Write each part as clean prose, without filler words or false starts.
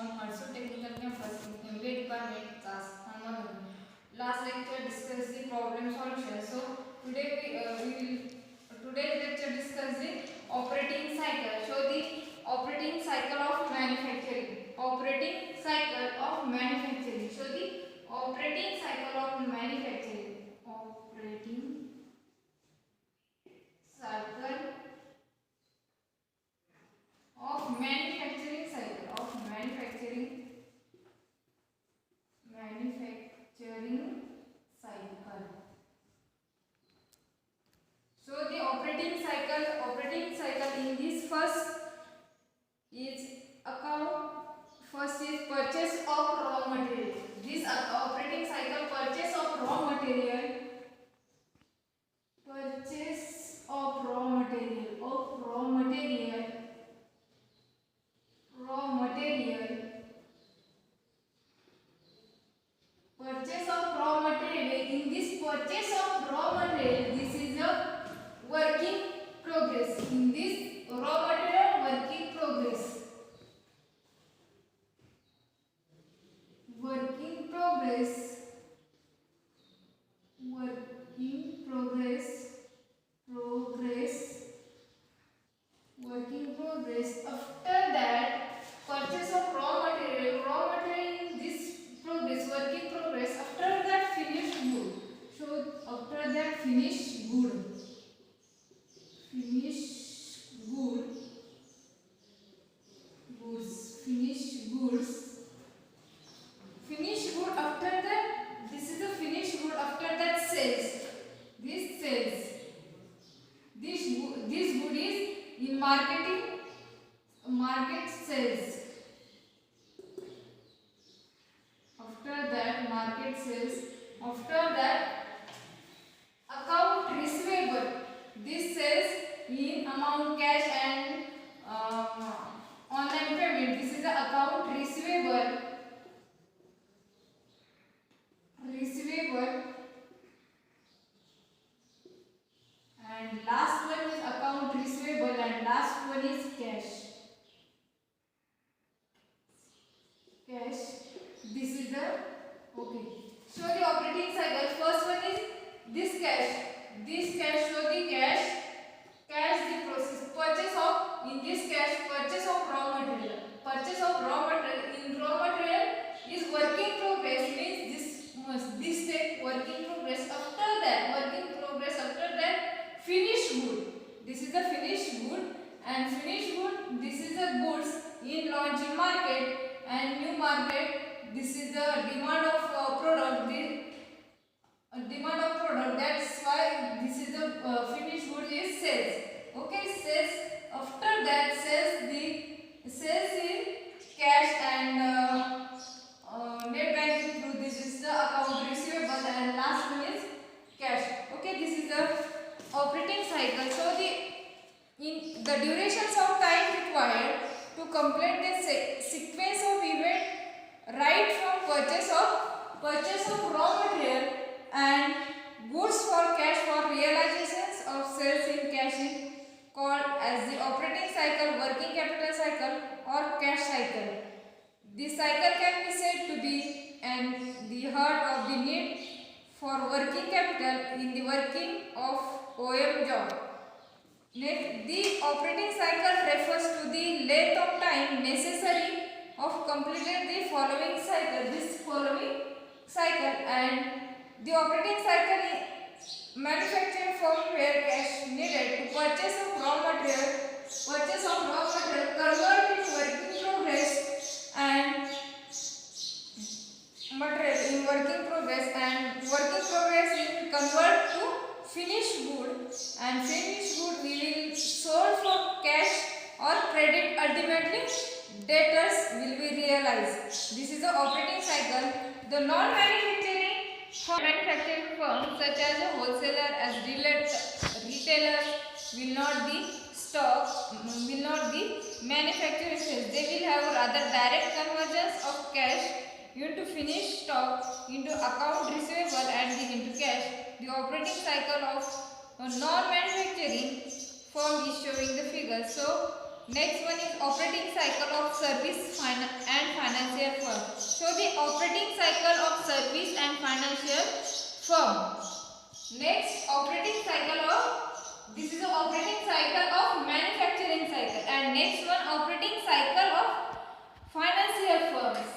from Arsu Technical Campus in MBA Department, class Hanuman. Last lecture discussed the problem solution. So today's lecture discuss the operating cycle. So the operating cycle of manufacturing. Operating cycle of manufacturing. So the operating cycle of manufacturing. Operating cycle of manufacturing cycle of manufacturing cycle. So the operating cycle in this is first is purchase of raw material. This operating cycle purchase of raw material, purchase of raw material, purchase of raw material. In this purchase of raw material, this is a working progress. In this raw material working progress, working progress, working progress, working progress. After that, purchase of raw material in this progress, working progress. After that, finished good. So after that, finished good, finished goods. Finished good. After that, this is the finished good. After that, sales. This sales. This good is in market sales. After that, market sales. After that, account receivable. This sales in amount cash and online payment. This is the account receivable. And last one is account receivable and last one is cash. This is the okay. So the operating cycle, first one is this cash. So the cash the process, purchase of, in this cash, purchase of raw material. In raw material is working progress, means this take working progress. After that, finished good. This is the finished good, and finished good, this is the goods in launching market and new market. This is the demand of product. That's why this is the finished good is sales. Okay, sales. After that, sales in cash and net banking through. This is the account receivable and last one is cash. Okay, this is the operating cycle. So in the durations of time required to complete the sequence of event, right from purchase of raw material and goods for cash for realizations of sales in cash is called as the operating cycle, working capital cycle or cash cycle. This cycle can be said to be the heart of the need for working capital in the working of OM job. Next, the operating cycle refers to the length of time necessary of completing the following cycle. And the operating cycle is manufacturing firm where cash needed to purchase of raw material, convert into working progress and material in working progress, and working progress in convert to finished good, and finished good will be sold for cash or credit. Ultimately, debtors will be realized. This is the operating cycle. The non-manufacturing firms such as a wholesaler, as retailers will not be manufacturing sales. They will have rather direct conversions of cash into finished stock, into account receivable and into cash. The operating cycle of a non-manufacturing firm is showing the figures. So Next one is operating cycle of service and financial firm. So the operating cycle of service and financial firm. Next, operating cycle of, this is the operating cycle of manufacturing cycle, and next one operating cycle of financial firms.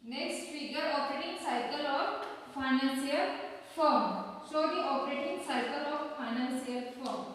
Next figure, operating cycle of financial firm. Show the operating cycle of financial firm.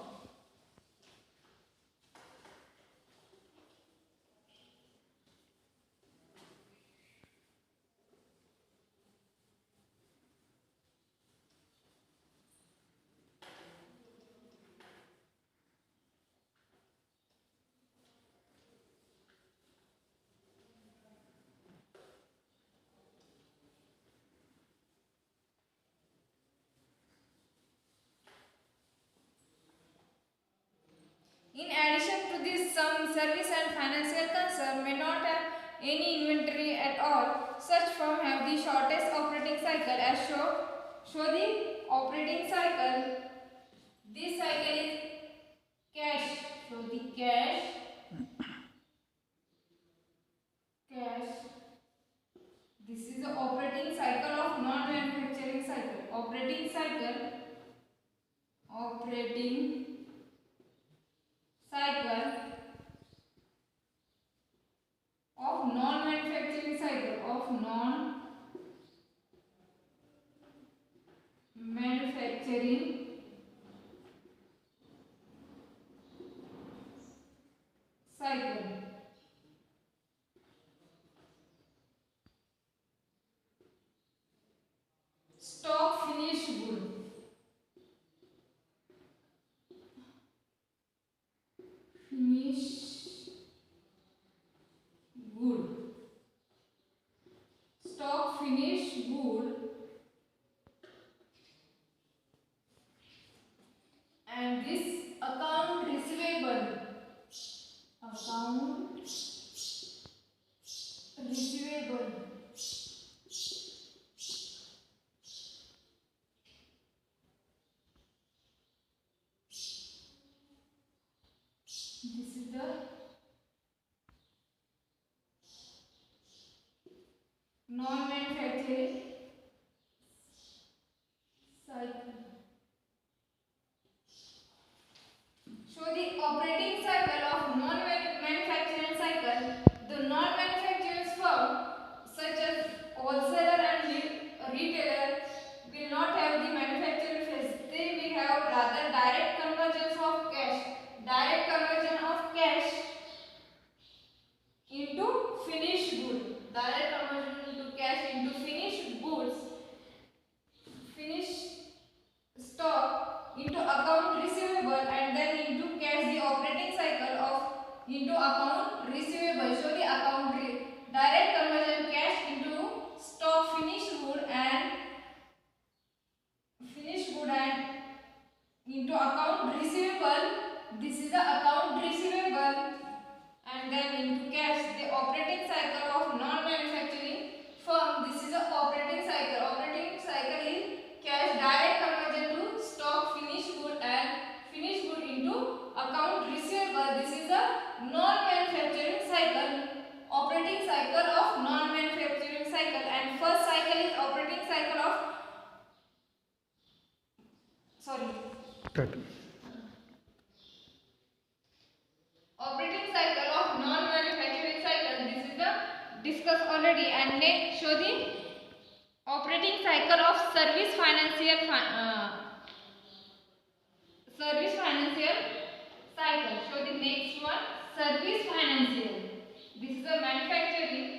In addition to this, some service and financial concern may not have any inventory at all. Such firm have the shortest operating cycle as show the operating cycle. This cycle is cash. So the cash. This is the operating cycle of non-manufacturing cycle. Operating cycle of non-manufacturing cycle of non-manufacturing cycle. Stock finished good. Stock finished good. And this account receivable. This is the non-manufacturing cycle. Show the operating cycle of non-manufacturing cycle. The non-manufacturing firm such as wholesaler and retailer will not have the manufacturing phase. They will have rather direct conversion of cash. Direct conversion of cash into finished goods. Direct conversion into cash into finished goods. Finished stock into account receivable and then into cash. The operating cycle of into account receivable. Show the account direct conversion cash into stock finished good and into account receivable. This is the account receivable and then into cash. The operating cycle of non-manufacturing firm. This is the operating cycle. Operating cycle is cash direct conversion to stock finished good and finished good into account receivable. This is the non-manufacturing cycle. Operating cycle of non-manufacturing cycle, and first cycle is operating cycle of operating cycle of non-manufacturing cycle. This is the discussed already. And next show the operating cycle of service financial cycle. Show the next one, service financial. This is the manufacturing.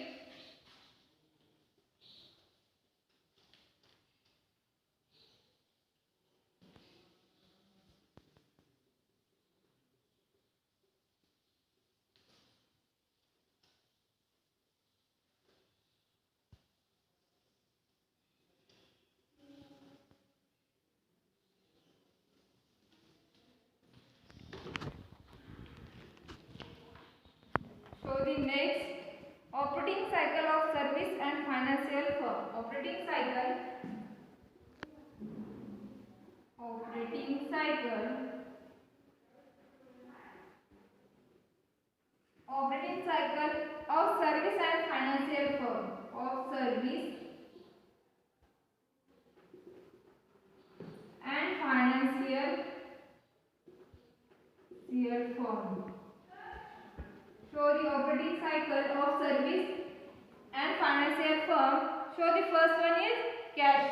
So the next operating cycle of service and financial firm. Operating cycle cycle of service and financial firm. Of service and financial firm. Show the operating cycle of service and financial firm. Show the first one is cash.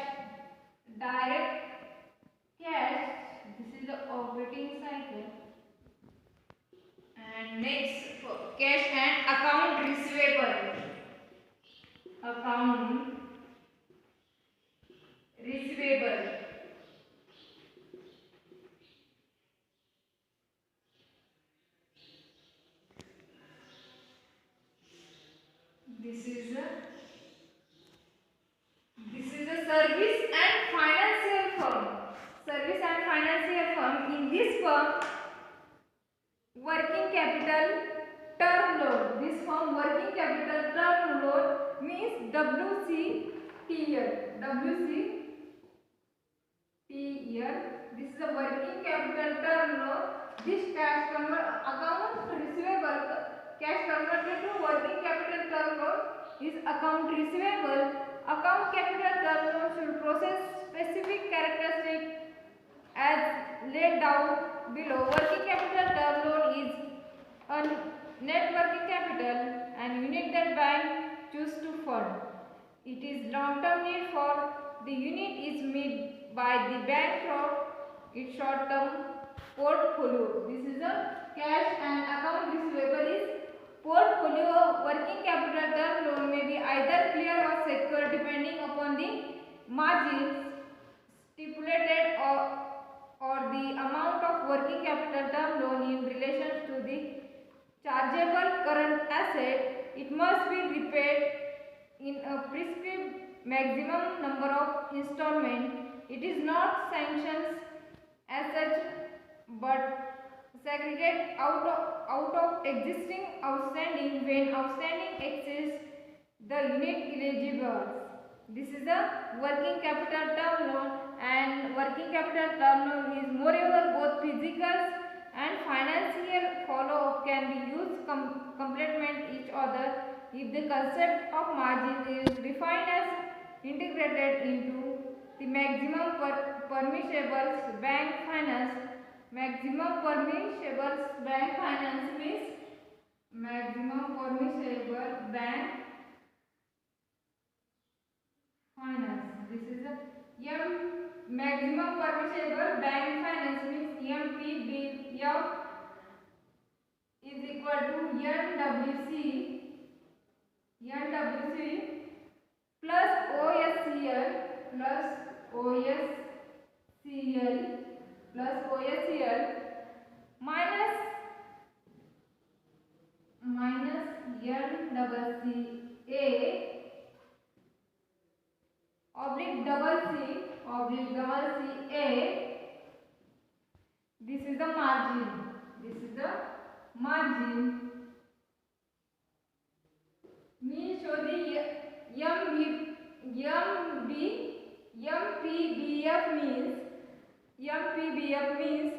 Direct cash. This is the operating cycle. And next, cash and account receivable. Account receivable. This is a service and financial firm. Service and financial firm. In this firm, working capital term loan. This firm working capital term loan means WCTL. This is a working capital term loan. This cash account receivable, cash converted to working capital term loan is account receivable. Account capital term loan should process specific characteristics as laid down below. Working capital term loan is a net working capital and unit that bank choose to fund. It is long-term need for the unit is made by the bank from its short-term portfolio. This is a cash and account receivable is portfolio. Working capital term loan may be either clear or secure depending upon the margins stipulated or the amount of working capital term loan in relation to the chargeable current asset. It must be repaid in a prescribed maximum number of installments. It is not sanctioned as such but segregate out of existing outstanding when outstanding exceeds the unit eligible. This is the working capital term loan, and working capital term loan is moreover both physical and financial follow-up can be used complement each other if the concept of margin is defined as integrated into the maximum permissible bank finance. Maximum permissible bank finance means maximum permissible bank finance. This is a maximum permissible bank finance means MPBF is equal to NWC plus OSCL minus NCCA oblique double C A. This is the margin. Means show the MPBF means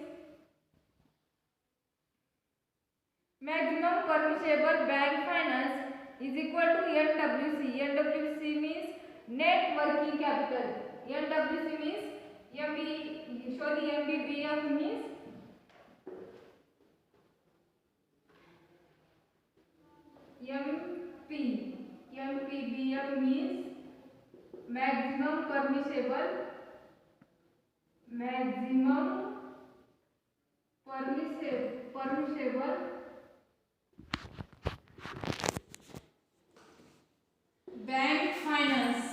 maximum permissible bank finance is equal to NWC. NWC means net working capital. NWC means show the MPBF means MPBF means maximum permissible bank finance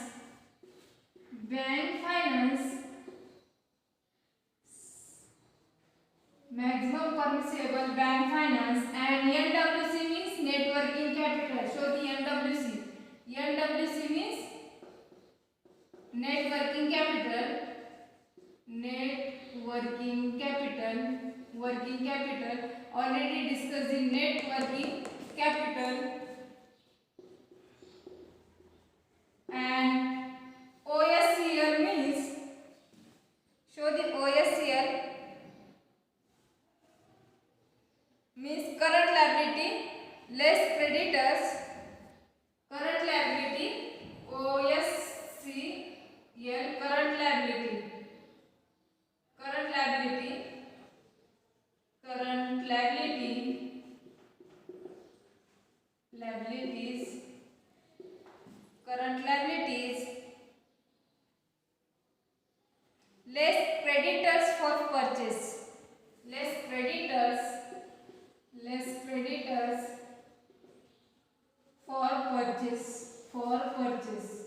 maximum permissible bank finance, and NWC means net working capital. Show the NWC. NWC means net working capital. Already discussed the net working capital. And OSCL means show the OSCL means current liability less credit creditors, current liability, OSCL, current liability, current liability, current liability, liabilities, current liabilities, less creditors for purchase, less creditors, less creditors for purchase, for purchase.